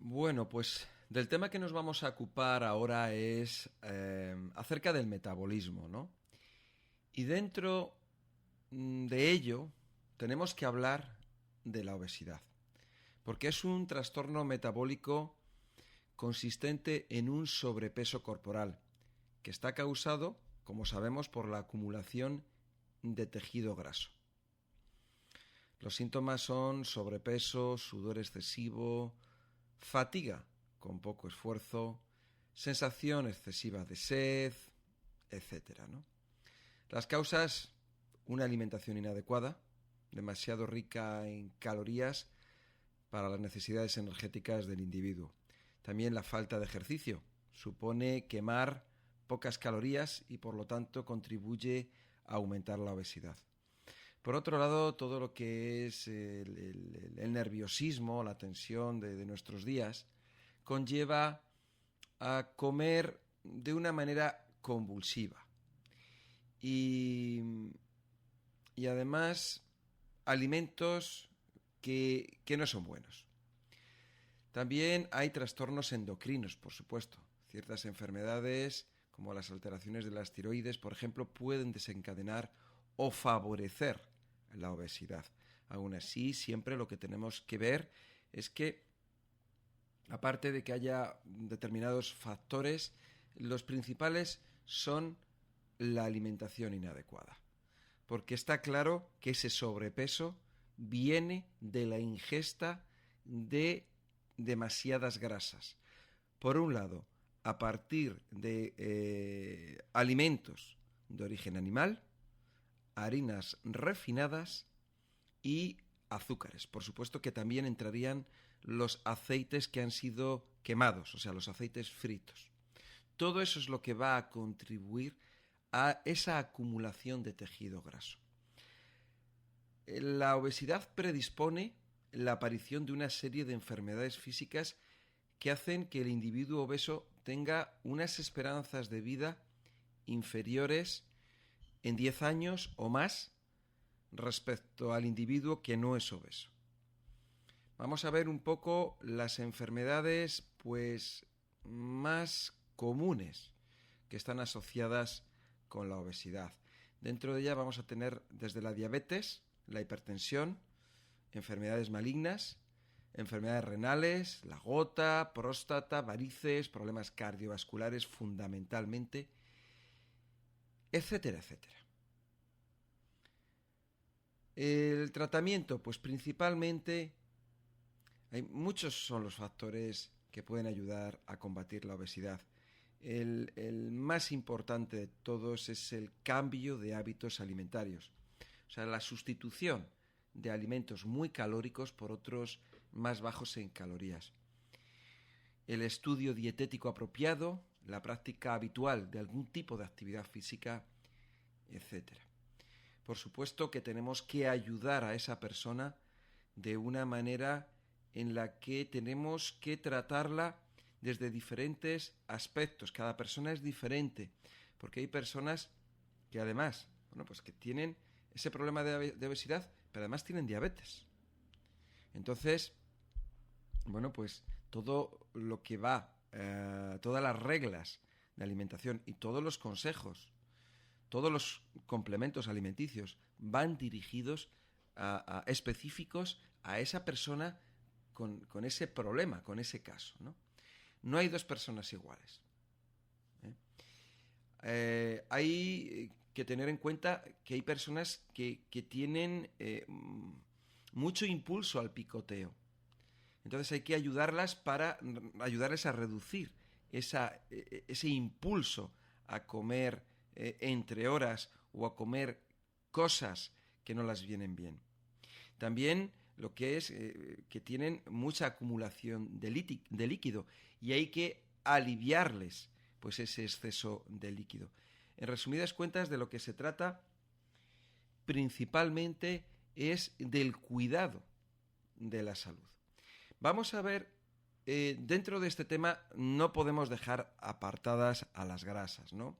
Bueno, pues del tema que nos vamos a ocupar ahora es acerca del metabolismo, ¿no? Y dentro de ello tenemos que hablar de la obesidad, porque es un trastorno metabólico consistente en un sobrepeso corporal, que está causado, como sabemos, por la acumulación de tejido graso. Los síntomas son sobrepeso, sudor excesivo, fatiga con poco esfuerzo, sensación excesiva de sed, etcétera, ¿no? Las causas, una alimentación inadecuada, demasiado rica en calorías para las necesidades energéticas del individuo. También la falta de ejercicio supone quemar pocas calorías y por lo tanto contribuye a aumentar la obesidad. Por otro lado, todo lo que es el nerviosismo, la tensión de nuestros días, conlleva a comer de una manera convulsiva. Y además, alimentos que no son buenos. También hay trastornos endocrinos, por supuesto. Ciertas enfermedades, como las alteraciones de las tiroides, por ejemplo, pueden desencadenar o favorecer la obesidad. Aún así, siempre lo que tenemos que ver es que, aparte de que haya determinados factores, los principales son la alimentación inadecuada. Porque está claro que ese sobrepeso viene de la ingesta de demasiadas grasas. Por un lado, a partir de alimentos de origen animal, harinas refinadas y azúcares. Por supuesto que también entrarían los aceites que han sido quemados, o sea, los aceites fritos. Todo eso es lo que va a contribuir a esa acumulación de tejido graso. La obesidad predispone la aparición de una serie de enfermedades físicas que hacen que el individuo obeso tenga unas esperanzas de vida inferiores en 10 años o más respecto al individuo que no es obeso. Vamos a ver un poco las enfermedades más comunes que están asociadas con la obesidad. Dentro de ella vamos a tener desde la diabetes, la hipertensión, enfermedades malignas, enfermedades renales, la gota, próstata, varices, problemas cardiovasculares fundamentalmente, etcétera, etcétera. El tratamiento, pues principalmente, muchos son los factores que pueden ayudar a combatir la obesidad. El más importante de todos es el cambio de hábitos alimentarios, o sea, la sustitución de alimentos muy calóricos por otros más bajos en calorías. El estudio dietético apropiado, la práctica habitual de algún tipo de actividad física, etcétera. Por supuesto que tenemos que ayudar a esa persona de una manera en la que tenemos que tratarla desde diferentes aspectos. Cada persona es diferente, porque hay personas que además, que tienen ese problema de obesidad, pero además tienen diabetes. Entonces, todo lo que va, todas las reglas de alimentación y todos los consejos, todos los complementos alimenticios van dirigidos a específicos a esa persona con ese problema, con ese caso, ¿no? No hay dos personas iguales. Hay que tener en cuenta que hay personas que tienen mucho impulso al picoteo. Entonces hay que ayudarles a reducir ese impulso a comer entre horas o a comer cosas que no las vienen bien. También lo que es que tienen mucha acumulación de líquido y hay que aliviarles ese exceso de líquido. En resumidas cuentas, de lo que se trata principalmente es del cuidado de la salud. Vamos a ver, dentro de este tema no podemos dejar apartadas a las grasas, ¿no?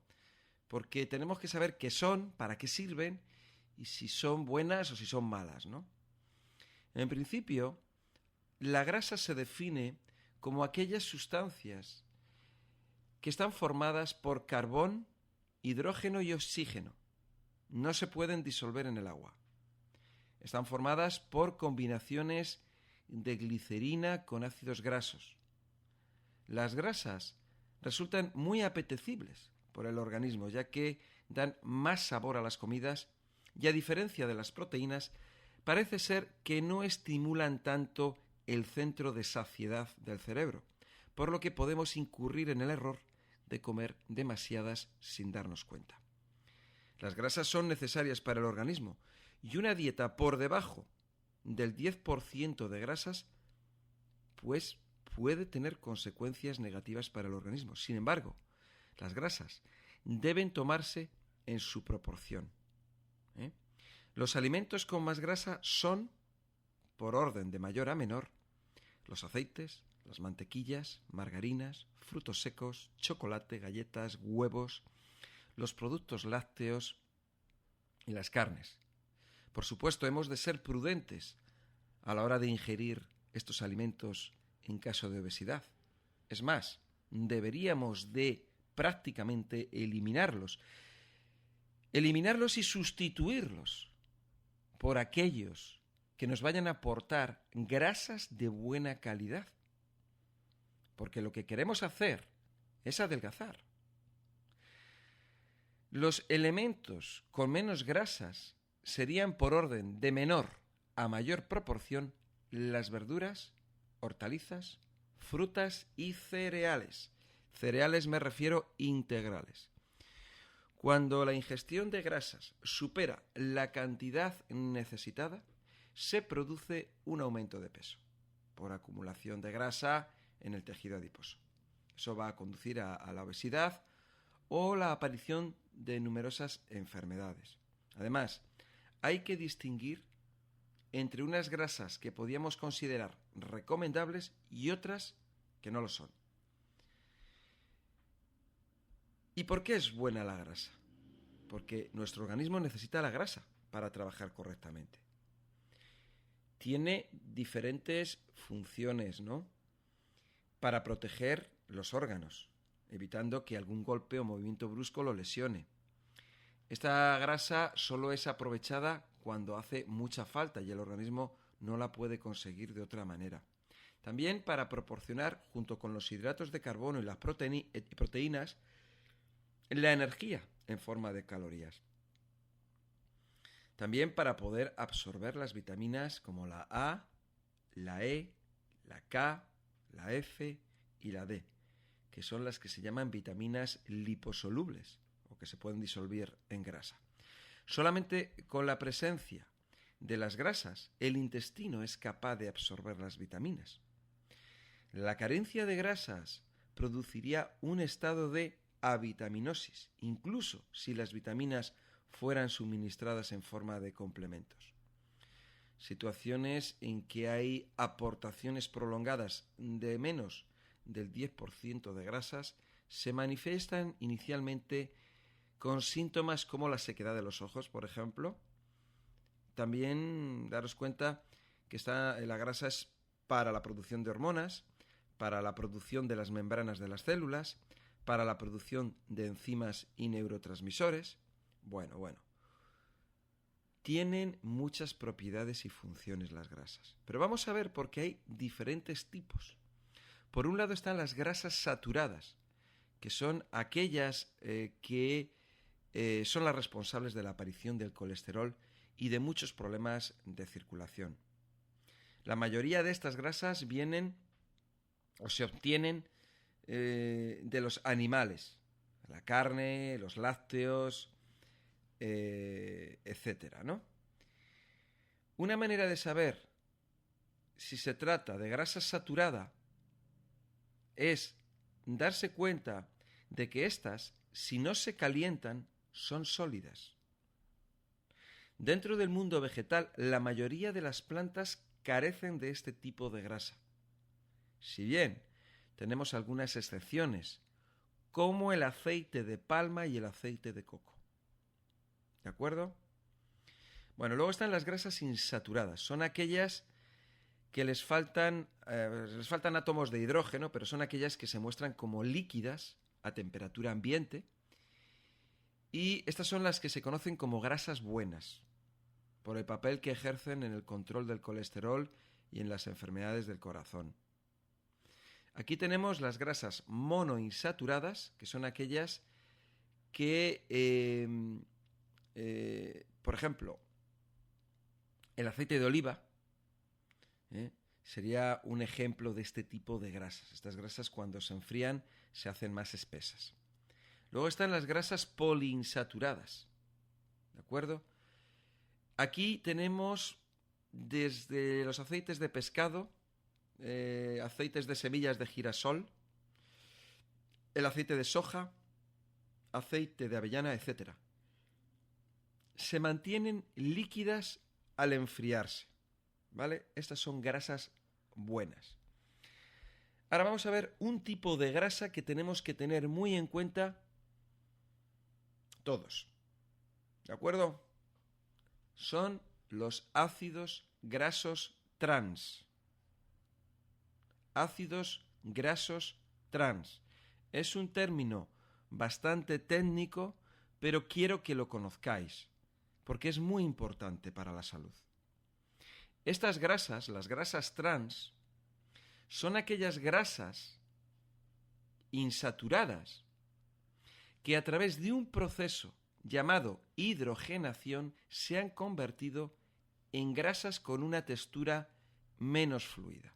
Porque tenemos que saber qué son, para qué sirven y si son buenas o si son malas, ¿no? En principio, la grasa se define como aquellas sustancias que están formadas por carbón, hidrógeno y oxígeno. No se pueden disolver en el agua. Están formadas por combinaciones de glicerina con ácidos grasos. Las grasas resultan muy apetecibles por el organismo, ya que dan más sabor a las comidas y, a diferencia de las proteínas, parece ser que no estimulan tanto el centro de saciedad del cerebro, por lo que podemos incurrir en el error de comer demasiadas sin darnos cuenta. Las grasas son necesarias para el organismo y una dieta por debajo del 10% de grasas pues puede tener consecuencias negativas para el organismo. Sin embargo, las grasas deben tomarse en su proporción. Los alimentos con más grasa son, por orden de mayor a menor, los aceites, las mantequillas, margarinas, frutos secos, chocolate, galletas, huevos, los productos lácteos y las carnes. Por supuesto, hemos de ser prudentes a la hora de ingerir estos alimentos en caso de obesidad. Es más, deberíamos de prácticamente eliminarlos y sustituirlos por aquellos que nos vayan a aportar grasas de buena calidad. Porque lo que queremos hacer es adelgazar. Los elementos con menos grasas serían, por orden de menor a mayor proporción, las verduras, hortalizas, frutas y cereales. Cereales me refiero integrales. Cuando la ingestión de grasas supera la cantidad necesitada, se produce un aumento de peso por acumulación de grasa en el tejido adiposo. Eso va a conducir a la obesidad o la aparición de numerosas enfermedades. Además, hay que distinguir entre unas grasas que podíamos considerar recomendables y otras que no lo son. ¿Y por qué es buena la grasa? Porque nuestro organismo necesita la grasa para trabajar correctamente. Tiene diferentes funciones, ¿no? Para proteger los órganos, evitando que algún golpe o movimiento brusco lo lesione. Esta grasa solo es aprovechada cuando hace mucha falta y el organismo no la puede conseguir de otra manera. También para proporcionar, junto con los hidratos de carbono y las proteínas, la energía en forma de calorías. También para poder absorber las vitaminas como la A, la E, la K, la F y la D, que son las que se llaman vitaminas liposolubles o que se pueden disolver en grasa. Solamente con la presencia de las grasas, el intestino es capaz de absorber las vitaminas. La carencia de grasas produciría un estado de avitaminosis, incluso si las vitaminas fueran suministradas en forma de complementos. Situaciones en que hay aportaciones prolongadas de menos del 10% de grasas se manifiestan inicialmente con síntomas como la sequedad de los ojos, por ejemplo. También daros cuenta que la grasa es para la producción de hormonas, para la producción de las membranas de las células, para la producción de enzimas y neurotransmisores. Bueno. Tienen muchas propiedades y funciones las grasas. Pero vamos a ver por qué hay diferentes tipos. Por un lado están las grasas saturadas, que son aquellas que son las responsables de la aparición del colesterol y de muchos problemas de circulación. La mayoría de estas grasas vienen o se obtienen de los animales, la carne, los lácteos, etcétera, ¿no? Una manera de saber si se trata de grasa saturada es darse cuenta de que éstas, si no se calientan, son sólidas. Dentro del mundo vegetal, la mayoría de las plantas carecen de este tipo de grasa. Si bien tenemos algunas excepciones, como el aceite de palma y el aceite de coco. ¿De acuerdo? Bueno, luego están las grasas insaturadas. Son aquellas que les faltan átomos de hidrógeno, pero son aquellas que se muestran como líquidas a temperatura ambiente. Y estas son las que se conocen como grasas buenas, por el papel que ejercen en el control del colesterol y en las enfermedades del corazón. Aquí tenemos las grasas monoinsaturadas, que son aquellas que, por ejemplo, el aceite de oliva sería un ejemplo de este tipo de grasas. Estas grasas, cuando se enfrían, se hacen más espesas. Luego están las grasas poliinsaturadas, ¿de acuerdo? Aquí tenemos desde los aceites de pescado, aceites de semillas de girasol, el aceite de soja, aceite de avellana, etc. Se mantienen líquidas al enfriarse, ¿vale? Estas son grasas buenas. Ahora vamos a ver un tipo de grasa que tenemos que tener muy en cuenta todos, ¿de acuerdo? Son los ácidos grasos trans. Ácidos grasos trans. Es un término bastante técnico, pero quiero que lo conozcáis, porque es muy importante para la salud. Estas grasas, las grasas trans, son aquellas grasas insaturadas que a través de un proceso llamado hidrogenación se han convertido en grasas con una textura menos fluida.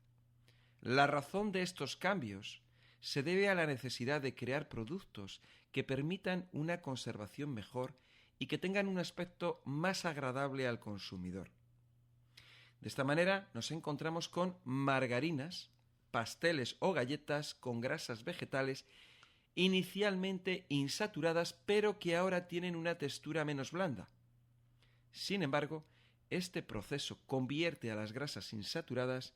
La razón de estos cambios se debe a la necesidad de crear productos que permitan una conservación mejor y que tengan un aspecto más agradable al consumidor. De esta manera nos encontramos con margarinas, pasteles o galletas con grasas vegetales inicialmente insaturadas, pero que ahora tienen una textura menos blanda. Sin embargo, este proceso convierte a las grasas insaturadas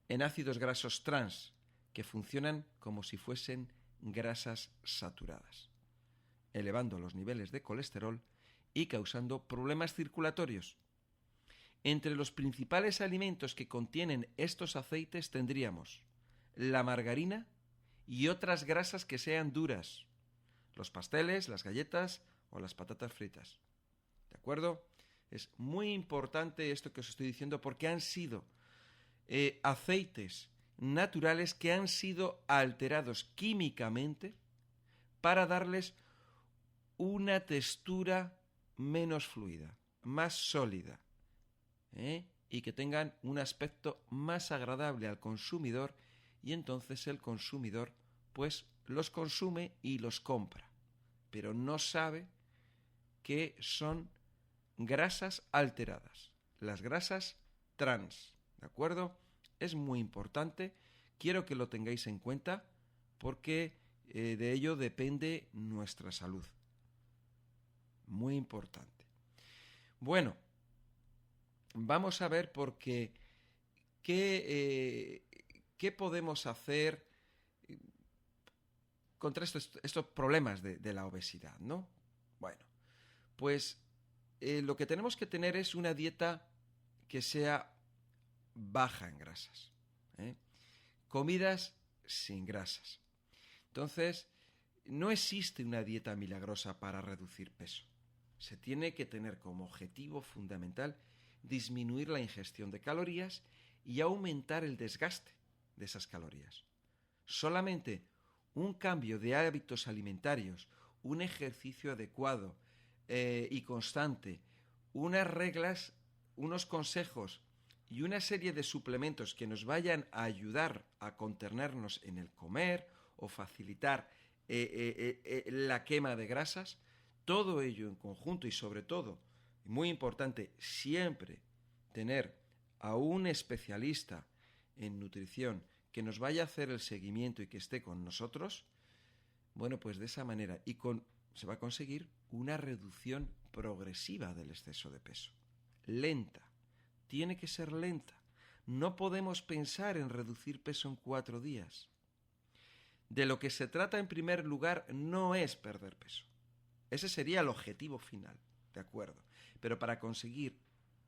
en ácidos grasos trans, que funcionan como si fuesen grasas saturadas, elevando los niveles de colesterol y causando problemas circulatorios. Entre los principales alimentos que contienen estos aceites tendríamos la margarina y otras grasas que sean duras, los pasteles, las galletas o las patatas fritas. ¿De acuerdo? Es muy importante esto que os estoy diciendo porque han sido aceites naturales que han sido alterados químicamente para darles una textura menos fluida, más sólida, y que tengan un aspecto más agradable al consumidor, y entonces el consumidor pues los consume y los compra, pero no sabe que son grasas alteradas, las grasas trans, ¿de acuerdo? Es muy importante, quiero que lo tengáis en cuenta porque de ello depende nuestra salud. Muy importante. Bueno, vamos a ver por qué podemos hacer contra estos problemas de la obesidad, ¿no? Bueno, pues lo que tenemos que tener es una dieta que sea baja en grasas, comidas sin grasas. Entonces, no existe una dieta milagrosa para reducir peso. Se tiene que tener como objetivo fundamental disminuir la ingestión de calorías y aumentar el desgaste de esas calorías. Solamente un cambio de hábitos alimentarios, un ejercicio adecuado y constante, unas reglas, unos consejos y una serie de suplementos que nos vayan a ayudar a contenernos en el comer o facilitar la quema de grasas, todo ello en conjunto y sobre todo, muy importante, siempre tener a un especialista en nutrición que nos vaya a hacer el seguimiento y que esté con nosotros, bueno, pues de esa manera se va a conseguir una reducción progresiva del exceso de peso. Lenta, tiene que ser lenta. No podemos pensar en reducir peso en 4 días. De lo que se trata en primer lugar no es perder peso. Ese sería el objetivo final, ¿de acuerdo? Pero para conseguir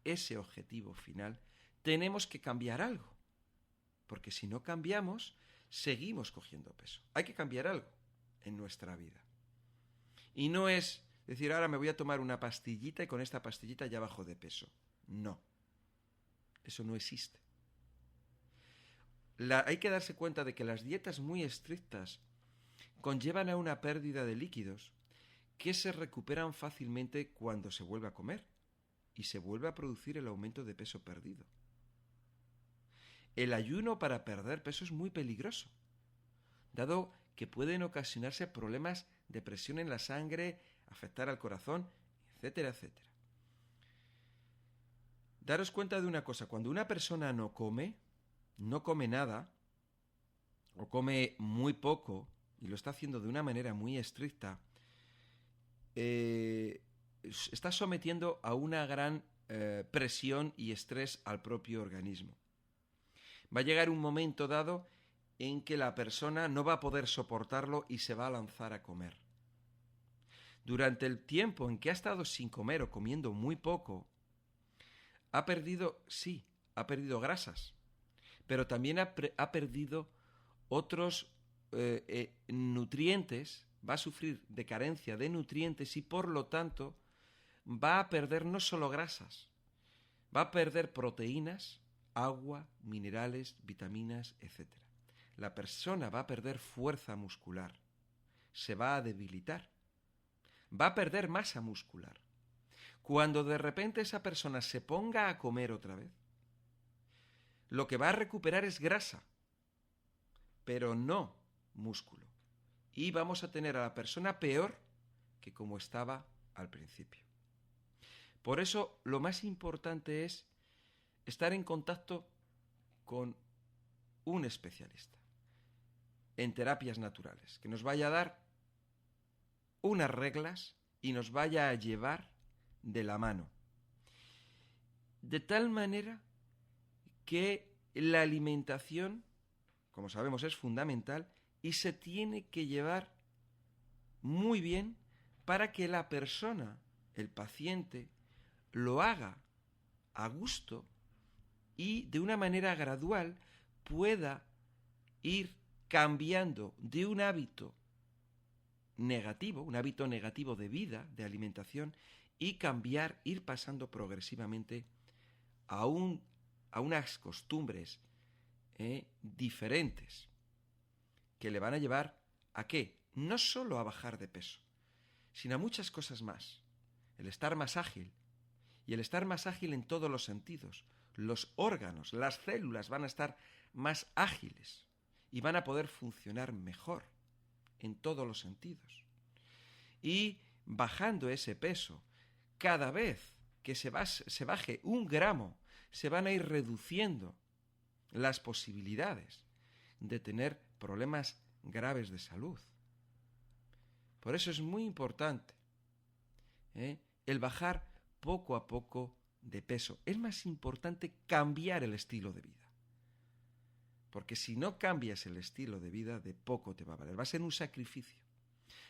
ese objetivo final tenemos que cambiar algo. porque si no cambiamos, seguimos cogiendo peso. Hay que cambiar algo en nuestra vida. Y no es decir, ahora me voy a tomar una pastillita y con esta pastillita ya bajo de peso. No, eso no existe. Hay que darse cuenta de que las dietas muy estrictas conllevan a una pérdida de líquidos que se recuperan fácilmente cuando se vuelve a comer y se vuelve a producir el aumento de peso perdido. El ayuno para perder peso es muy peligroso, dado que pueden ocasionarse problemas de presión en la sangre, afectar al corazón, etcétera, etcétera. Daros cuenta de una cosa, cuando una persona no come nada, o come muy poco, y lo está haciendo de una manera muy estricta, está sometiendo a una gran presión y estrés al propio organismo. Va a llegar un momento dado en que la persona no va a poder soportarlo y se va a lanzar a comer. Durante el tiempo en que ha estado sin comer o comiendo muy poco, ha perdido grasas, pero también ha perdido otros nutrientes, va a sufrir de carencia de nutrientes y por lo tanto va a perder no solo grasas, va a perder proteínas, agua, minerales, vitaminas, etc. La persona va a perder fuerza muscular, se va a debilitar, va a perder masa muscular. Cuando de repente esa persona se ponga a comer otra vez, lo que va a recuperar es grasa, pero no músculo. Y vamos a tener a la persona peor que como estaba al principio. Por eso lo más importante es estar en contacto con un especialista en terapias naturales, que nos vaya a dar unas reglas y nos vaya a llevar de la mano. De tal manera que la alimentación, como sabemos, es fundamental y se tiene que llevar muy bien para que la persona, el paciente, lo haga a gusto y de una manera gradual pueda ir cambiando de un hábito negativo de vida, de alimentación, y ir pasando progresivamente a unas costumbres diferentes que le van a llevar ¿a qué? No solo a bajar de peso, sino a muchas cosas más. El estar más ágil, y el estar más ágil en todos los sentidos. Los órganos, las células van a estar más ágiles y van a poder funcionar mejor en todos los sentidos. Y bajando ese peso, cada vez que se baje 1 gramo, se van a ir reduciendo las posibilidades de tener problemas graves de salud. Por eso es muy importante el bajar poco a poco de peso. Es más importante cambiar el estilo de vida. Porque si no cambias el estilo de vida, de poco te va a valer. Va a ser un sacrificio.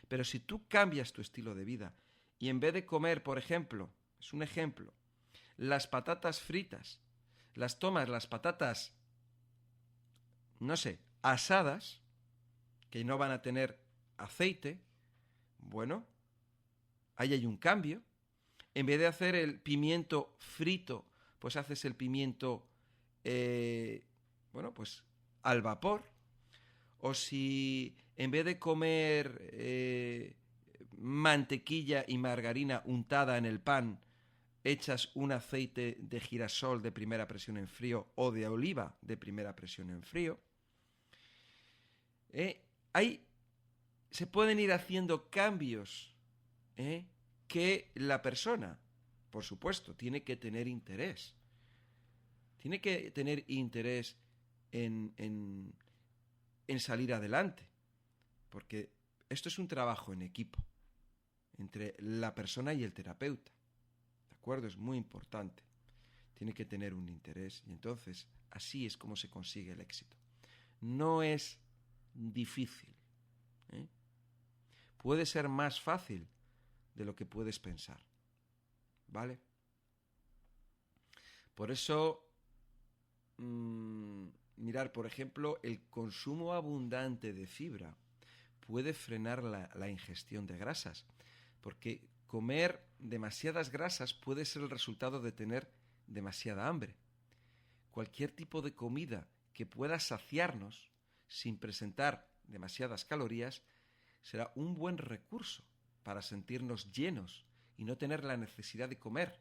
Pero si tú cambias tu estilo de vida y en vez de comer, por ejemplo, es un ejemplo, las patatas fritas, las patatas, no sé, asadas, que no van a tener aceite, bueno, ahí hay un cambio. En vez de hacer el pimiento frito, pues haces el pimiento, pues al vapor. O si en vez de comer mantequilla y margarina untada en el pan, echas un aceite de girasol de primera presión en frío o de oliva de primera presión en frío. Ahí se pueden ir haciendo cambios que la persona, por supuesto, tiene que tener interés. Tiene que tener interés en salir adelante. Porque esto es un trabajo en equipo entre la persona y el terapeuta. ¿De acuerdo? Es muy importante. Tiene que tener un interés y entonces así es como se consigue el éxito. No es difícil. Puede ser más fácil de lo que puedes pensar. ¿Vale? Por eso mirar, por ejemplo, el consumo abundante de fibra puede frenar la ingestión de grasas, porque comer demasiadas grasas puede ser el resultado de tener demasiada hambre. Cualquier tipo de comida que pueda saciarnos sin presentar demasiadas calorías será un buen recurso para sentirnos llenos y no tener la necesidad de comer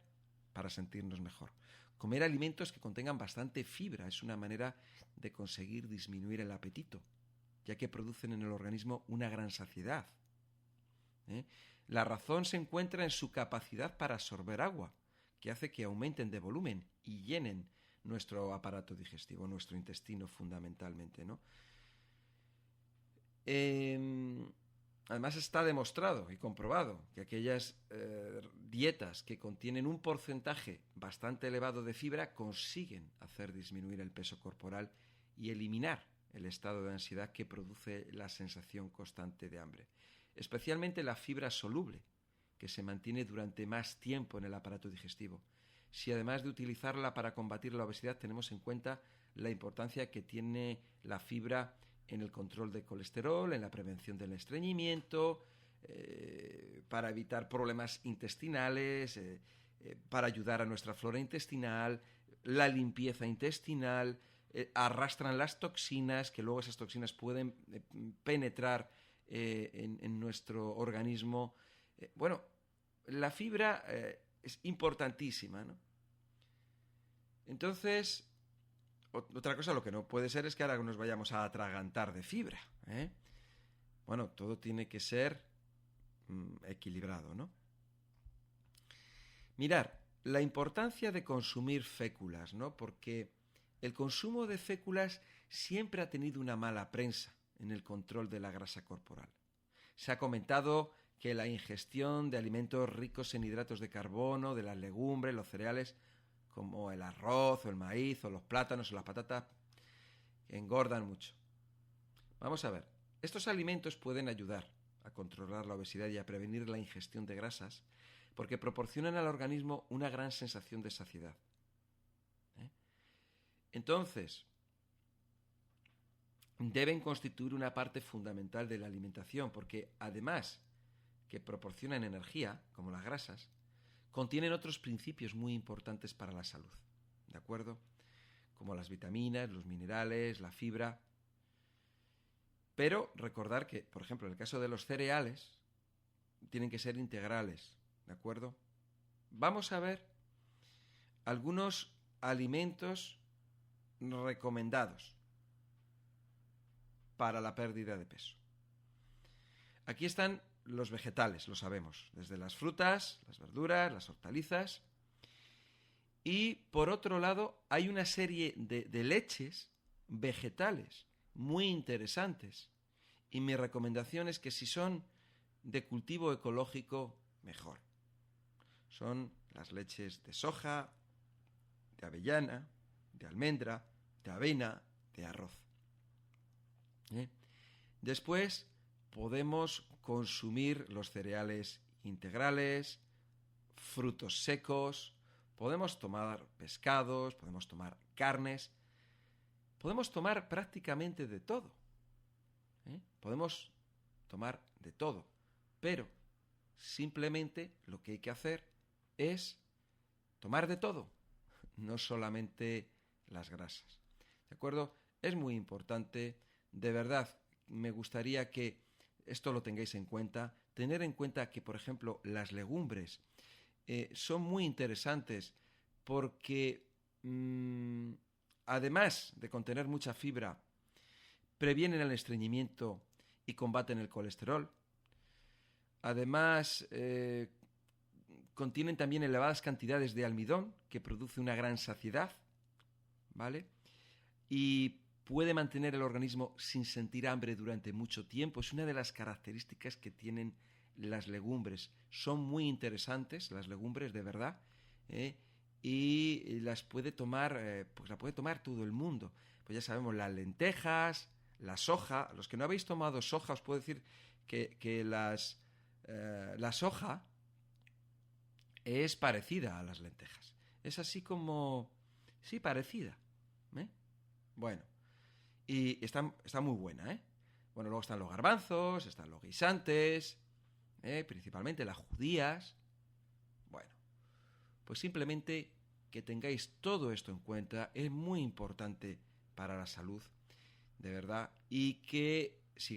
para sentirnos mejor. Comer alimentos que contengan bastante fibra es una manera de conseguir disminuir el apetito, ya que producen en el organismo una gran saciedad. La razón se encuentra en su capacidad para absorber agua, que hace que aumenten de volumen y llenen nuestro aparato digestivo, nuestro intestino fundamentalmente, ¿no? Además está demostrado y comprobado que aquellas dietas que contienen un porcentaje bastante elevado de fibra consiguen hacer disminuir el peso corporal y eliminar el estado de ansiedad que produce la sensación constante de hambre. Especialmente la fibra soluble, que se mantiene durante más tiempo en el aparato digestivo. Si además de utilizarla para combatir la obesidad tenemos en cuenta la importancia que tiene la fibra en el control de colesterol, en la prevención del estreñimiento, para evitar problemas intestinales, para ayudar a nuestra flora intestinal, la limpieza intestinal, arrastran las toxinas, que luego esas toxinas pueden penetrar en nuestro organismo. Bueno, la fibra es importantísima, ¿no? Entonces, otra cosa, lo que no puede ser es que ahora nos vayamos a atragantar de fibra, ¿eh? Bueno, todo tiene que ser equilibrado, ¿no? Mirar, la importancia de consumir féculas, ¿no? Porque el consumo de féculas siempre ha tenido una mala prensa en el control de la grasa corporal. Se ha comentado que la ingestión de alimentos ricos en hidratos de carbono, de las legumbres, los cereales, como el arroz o el maíz o los plátanos o las patatas, engordan mucho. Vamos a ver, estos alimentos pueden ayudar a controlar la obesidad y a prevenir la ingestión de grasas porque proporcionan al organismo una gran sensación de saciedad. Entonces, deben constituir una parte fundamental de la alimentación porque además que proporcionan energía, como las grasas, contienen otros principios muy importantes para la salud, ¿de acuerdo? Como las vitaminas, los minerales, la fibra. Pero recordar que, por ejemplo, en el caso de los cereales, tienen que ser integrales, ¿de acuerdo? Vamos a ver algunos alimentos recomendados para la pérdida de peso. Aquí están los vegetales, lo sabemos, desde las frutas, las verduras, las hortalizas. Y por otro lado, hay una serie de leches vegetales muy interesantes. Y mi recomendación es que si son de cultivo ecológico, mejor. Son las leches de soja, de avellana, de almendra, de avena, de arroz. Después podemos consumir los cereales integrales, frutos secos, podemos tomar pescados, podemos tomar carnes, podemos tomar prácticamente de todo. Podemos tomar de todo, pero simplemente lo que hay que hacer es tomar de todo, no solamente las grasas. ¿De acuerdo? Es muy importante, de verdad, me gustaría que esto lo tengáis en cuenta, tener en cuenta que, por ejemplo, las legumbres son muy interesantes porque además de contener mucha fibra, previenen el estreñimiento y combaten el colesterol. Además, contienen también elevadas cantidades de almidón, que produce una gran saciedad, ¿vale? Y puede mantener el organismo sin sentir hambre durante mucho tiempo. Es una de las características que tienen las legumbres. Son muy interesantes las legumbres, de verdad, y las puede tomar, pues la puede tomar todo el mundo. Pues ya sabemos, las lentejas, la soja. Los que no habéis tomado soja, os puedo decir que la soja es parecida a las lentejas. Es así como... sí, parecida. Bueno, Y está muy buena, ¿eh? Bueno, luego están los garbanzos, están los guisantes, principalmente las judías. Bueno, pues simplemente que tengáis todo esto en cuenta es muy importante para la salud, de verdad, y que